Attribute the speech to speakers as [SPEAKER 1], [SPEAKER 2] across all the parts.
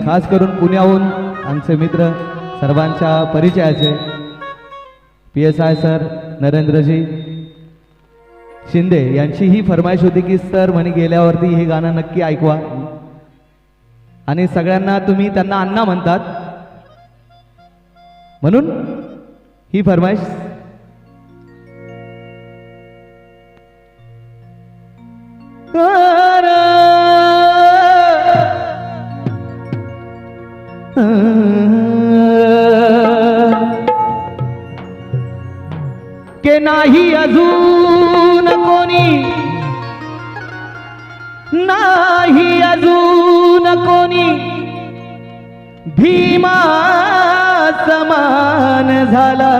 [SPEAKER 1] खास करून पुण्याहून आमचे मित्र सर्वांच्या परिचयाचे PSI सर नरेंद्रजी शिंदे यांची ही फरमाईश होती की सर म्हणे गेल्यावरती हे गाणं नक्की ऐकवा आणि सगळ्यांना तुम्ही त्यांना अण्णा म्हणतात म्हणून ही फरमाईश के नाही अजून कोणी नाही अजून कोणी भीमा समान झाला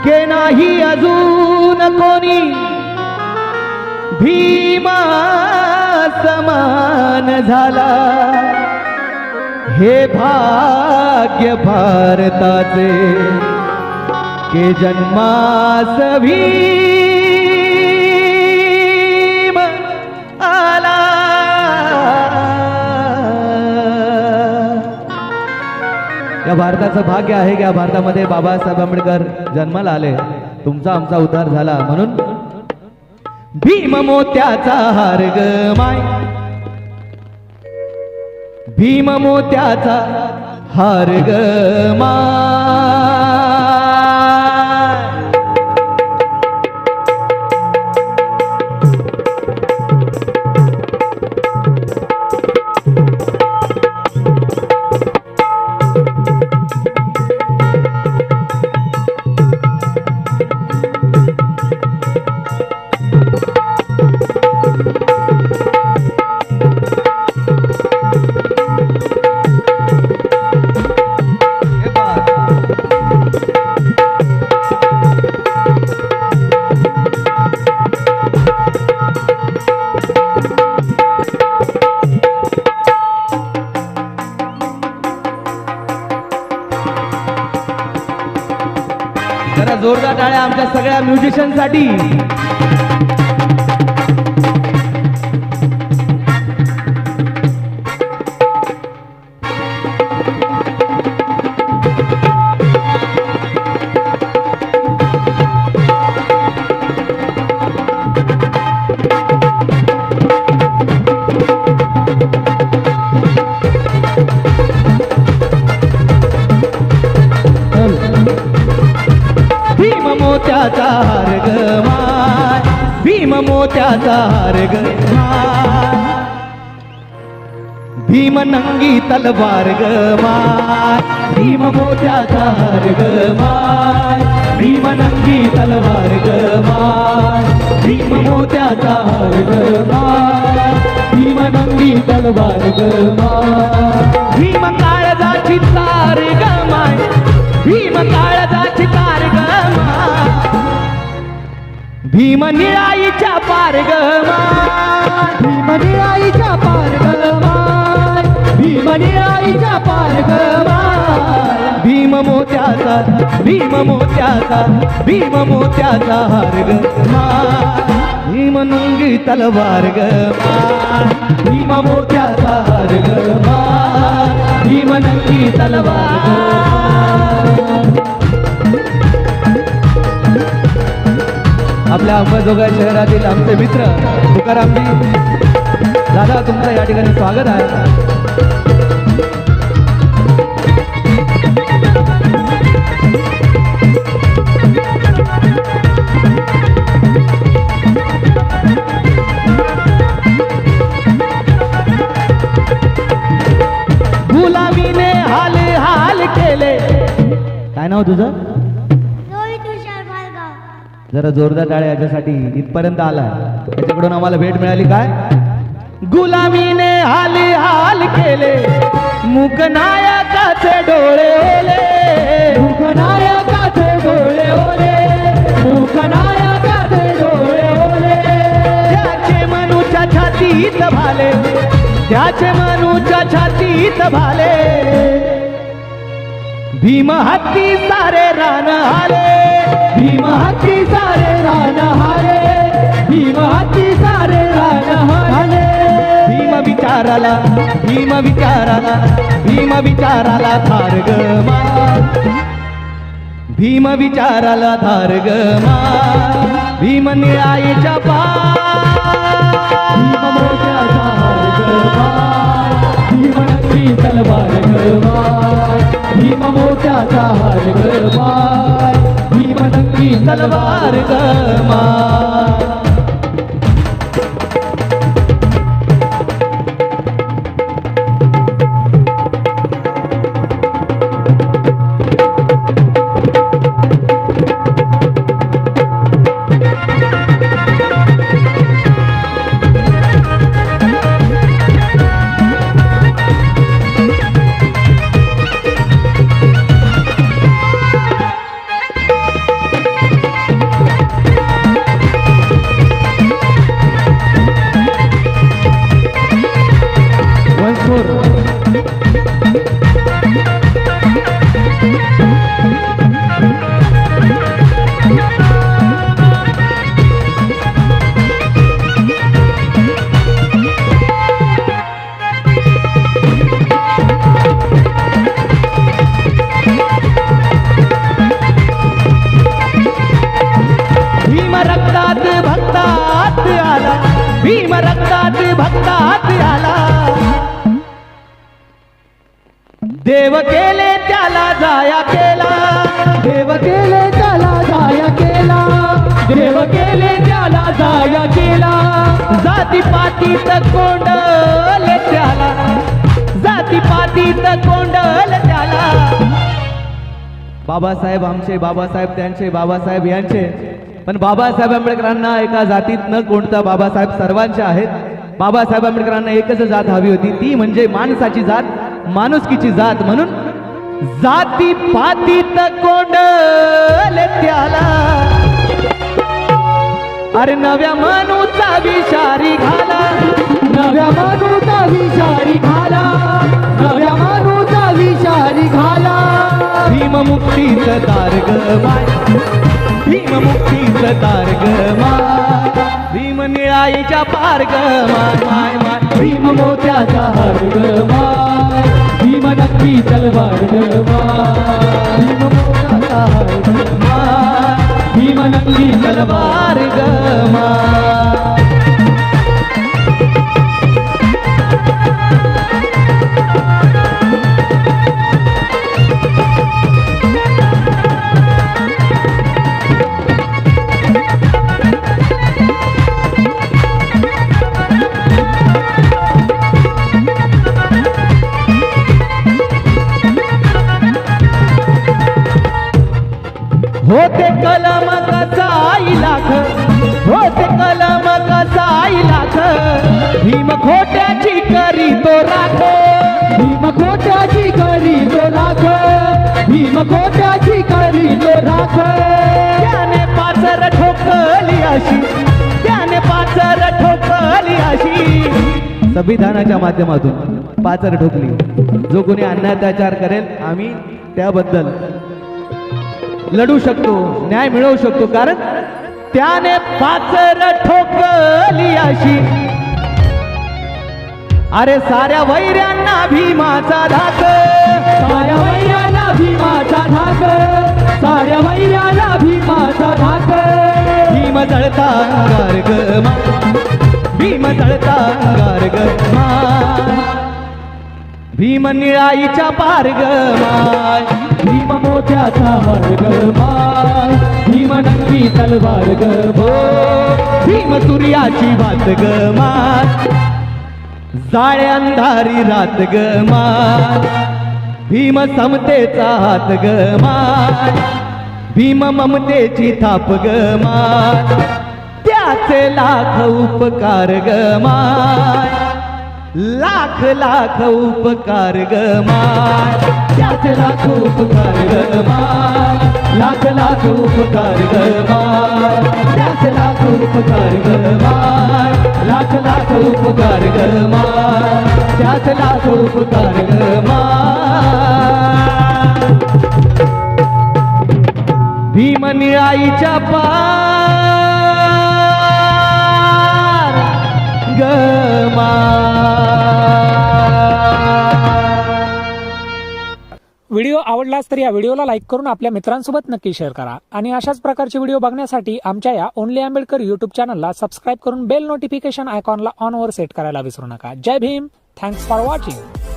[SPEAKER 1] के नाही अजून कोणी भीमा समान झाला हे भाग्य भारताचे के जन्मास भीम आला या भारताचं भाग्य आहे की या भारतामध्ये बाबासाहेब आंबेडकर जन्माला आले तुमचा आमचा उद्धार झाला म्हणून भीम मोत्याचा हार ग माय भीम मोत्याचा हार ग माय जरा जोरदार टाळ्या आमच्या सगळ्या म्युझिशियनसाठी मोत्याचा हार ग माय भीम मोत्याचा हार ग माय भीम नंगी तलवार ग माय भीम मोत्याचा हार ग माय भीम नंगी तलवार ग माय भीम मोत्याचा हार ग माय भीम नंगी तलवार ग माय भीम काळजाची तार ग माय भीम काळजाची तार ग भीम निळाईच्या पार ग माय भीम निळाईच्या पार ग माय भीम निळाईच्या पार ग माय भीम मोत्याचा हार ग माय भीम नंगी तलवार ग माय भीम मोत्याचा हार ग माय भीम नंगी तलवार आपल्या अंबाजोगाई शहरातील आमचे मित्र तुकारामजी दादा तुमचं या ठिकाणी स्वागत आहे गुलामीने हाल हाल केले काय नाव तुझं जरा जोरदार टाळ्या याच्यासाठी इथपर्यंत आला त्याच्याकडून आम्हाला भेट मिळाली काय गुलामीने हाल हाल केले मूकनायकाचे डोळे ओले मूकनायकाचे डोळे ओले मूकनायकाचे डोळे ओले त्याचे मनुच्या छातीत भाले त्याचे मनुच्या छातीत भाले भीम हत्ती सारे रान हाले भीम हत्ती सारे रान हाले विचाराला भीम विचाराला भीम विचाराला धार ग माय भीम विचाराला धार ग माय भीम निळाईच्या पार भीम मोत्याचा हार ग माय भीम नंगी तलवार ग माय भीम मोत्याचा हार ग माय भीम नंगी तलवार ग माय भीम रक्तात भक्तात आला देव केले त्याला जाया केला देव केले त्याला जाया केला देव केले त्याला जाया केला जातीपातीत कोंडल त्याला जातीपातीत कोंडल त्याला बाबासाहेब आमचे बाबासाहेब त्यांचे बाबासाहेब यांचे पण बाबासाहेब आंबेडकरांना एका जातीत न कोणता बाबासाहेब सर्वांचे आहेत बाबासाहेब आंबेडकरांना एकच जात हवी होती ती म्हणजे माणसाची जात माणुसकीची जात म्हणून जाती पातीत कोंडल त्याला अरे नव्या मानूचा विषारी घाला नव्या मानूचा विषारी घाला नव्या मानूचा विषारी घाला भीम मुक्तीचं दार ग माय भीम मुक्तीचं दार ग माय भीम निळाईच्या पार ग माय माय माय भीम मोत्याचा हार ग माय भीम नक्की तलवार ग माय भीम मोत्याचा हार ग माय भीम नक्की तलवार ग माय होते कलम कसाई लाख होते कलम कसाई लाख भीम खोट्याची करी तो राख भीम खोट्याची करी तो राख भीम खोट्याची करी तो राख त्याने पाचर ठोकली अशी त्याने पाचर ठोकली अशी संविधानाच्या माध्यमातून पाचर ठोकली जो कोणी अन्याय अत्याचार करेल आम्ही त्याबद्दल लढू शकतो न्याय मिळवू शकतो कारण त्याने पाचर ठोकली अशी अरे साऱ्या वैऱ्यांना भीमाचा धाक साऱ्या वैऱ्यांना भीमाचा धाक साऱ्या वैऱ्यांना भीमाचा धाक भीम जळता अंगार ग भीम जळता अंगार ग भीम निळाईच्या पार ग माय भीम मोत्याचा हार ग माय भीम नक्की तलवार ग भो भीम सूर्याची वात ग माय जाळे अंधारी रात ग माय भीम समतेचा हात ग माय भीम ममतेची थाप ग माय त्याचे लाख उपकार ग माय लाख लाख उपकार ग माय त्याचे लाख उपकार ग माय लाख लाख उपकार ग माय त्याचे लाख उपकार ग माय लाख लाख उपकार ग माय त्याचे लाख उपकार ग माय भीम निळाईच्या पार ग माय
[SPEAKER 2] आवडल्यास तर या व्हिडिओला लाईक करून आपल्या मित्रांसोबत नक्की शेअर करा आणि अशाच प्रकारचे व्हिडिओ बघण्यासाठी आमच्या या ओनली आंबेडकर युट्यूब चॅनलला सबस्क्राईब करून बेल नोटिफिकेशन आयकॉनला ऑन वर सेट करायला विसरू नका. Jai Bhim. Thanks for watching.